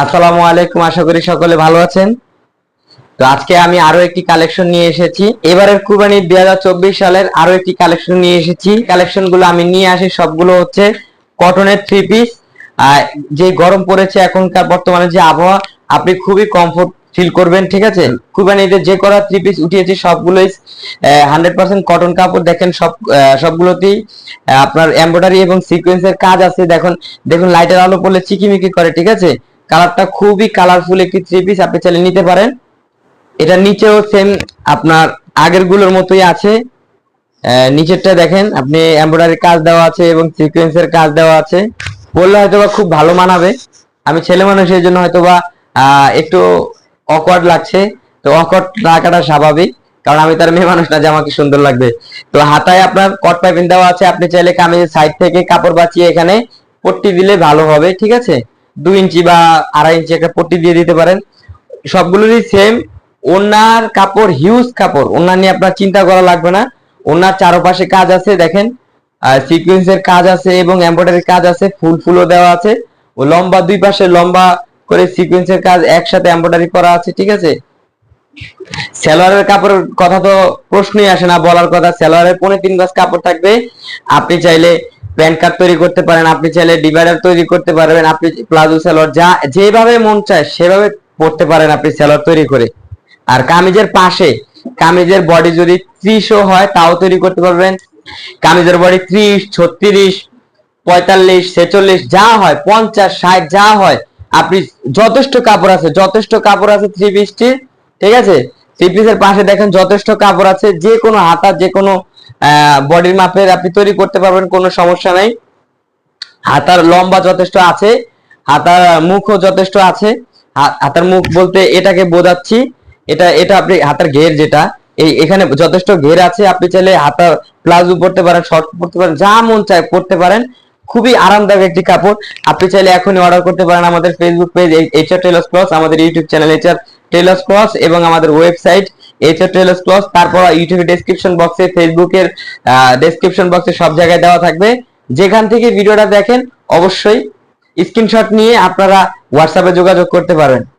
আসসালামু আলাইকুম, আশা করি সকলে ভালো আছেন। তো আজকে আমি আরো একটি কালেকশন নিয়ে এসেছি। এবারের কুরবানি 2024 সালের আরো একটি কালেকশন নিয়ে এসেছি। কালেকশন গুলো আমি নিয়ে আসি সবগুলো হচ্ছে কটনের থ্রি পিস। যে গরম পড়েছে এখনকার বর্তমানে যে আবহাওয়া, আপনি খুবই কমফোর্ট ফিল করবেন, ঠিক আছে। কুরবানিতে যে করা থ্রি পিস উঠিয়েছি সবগুলোই 100% কটন কাপড়। দেখেন সবগুলোতেই আপনার এমব্রয়ডারি এবং সিকোয়েন্সের কাজ আছে। দেখুন দেখুন লাইটের আলো পড়লে চিকিমিকি করে, ঠিক আছে। কালারটা খুবই কালারফুল একটি থ্রি পিস, আপনি চাইলে নিতে পারেন। এটা নিচেও সেম আপনার আগের গুলোর মতোই আছে। নিচেরটা দেখেন আপনি এমব্রয়ডারি কাজ দেওয়া আছে এবং সিকোয়েন্সের কাজ দেওয়া আছে। বললে হয়তোবা খুব ভালো মানাবে। আমি ছেলে মানুষের জন্য হয়তোবা একটু অকওয়ার্ড লাগছে। তো অকওয়ার্ড লাগাটা স্বাভাবিক, কারণ আমি তার মেয়ে মানুষ না যে আমাকে সুন্দর লাগবে। তো হাতায় আপনার কট পাইপিং দেওয়া আছে, আপনি চাইলে কামিজের সাইড থেকে কাপড় বাঁচিয়ে এখানে পট্টি দিলে ভালো হবে, ঠিক আছে। 2 ইঞ্চি বা 2.5 ইঞ্চি একটা পট্টি দিয়ে দিতে পারেন। সবগুলোরই সেম। ওনার কাপড় হিউজ কাপড়, ওনার নিয়ে আপনার চিন্তা করা লাগবে না। ওনার চারপাশে কাজ আছে দেখেন, সিকোয়েন্সের কাজ আছে এবং এমব্রয়ডারি কাজ আছে, ফুল ফুলও দেওয়া আছে। ও লম্বা, দুই পাশে লম্বা করে সিকোয়েন্সের কাজ একসাথে এমব্রয়ডারি করা আছে, ঠিক আছে। সালোয়ারের কাপড়ের কথা তো প্রশ্নই আসে না, বলার কথা। সালোয়ারের 3.5 গজ কাপড় থাকবে। আপনি চাইলে প্যান্ট কাট তৈরি করতে পারেন, আপনি চাইলে ডিভাইডার তৈরি করতে পারবেন, আপনি প্লাজো সালোয়ার যা যেভাবে মন চায় সেভাবে পড়তে পারেন আপনি সালোয়ার তৈরি করে। আর কামিজের পাশে কামিজের বডি যদি 30ও হয় তাও তৈরি করতে পারবেন। কামিজের বডি 30, 36, 45, 46 যা হয়, 50, 60 যা হয়, আপনি যথেষ্ট কাপড় আছে, যথেষ্ট কাপড় আছে থ্রি পিসটির, ঠিক আছে। থ্রি পিসের পাশে দেখেন যথেষ্ট কাপড় আছে, যে কোনো হাতা যে কোনো বডির মাপের আপনি তৈরি করতে পারবেন, কোনো সমস্যা নাই। হাতার লম্বা যথেষ্ট আছে, হাতার মুখও যথেষ্ট আছে। হাতার মুখ বলতে এটাকে বোঝাচ্ছি, এটা এটা আপনি হাতার ঘের যেটা, এখানে যথেষ্ট ঘের আছে। আপনি চাইলে হাতার প্লাজো পরতে পারেন, শর্ট পরতে পারেন, যা মন চায় পরতে পারেন। খুবই আরামদায়ক একটি কাপড়। আপনি চাইলে এখনই অর্ডার করতে পারেন আমাদের Facebook page HR tailors cloth, আমাদের YouTube channel HR tailors cloth এবং আমাদের ওয়েবসাইট এইচআর টেলার্স ক্লথ। তারপর ইউটিউবে ডেসক্রিপশন বক্সে, ফেসবুকের ডেসক্রিপশন বক্সে সব জায়গায় দেওয়া থাকবে। যেখান থেকে ভিডিওটা দেখেন অবশ্যই স্ক্রিনশট নিয়ে আপনারা হোয়াটসঅ্যাপে যোগাযোগ করতে পারেন।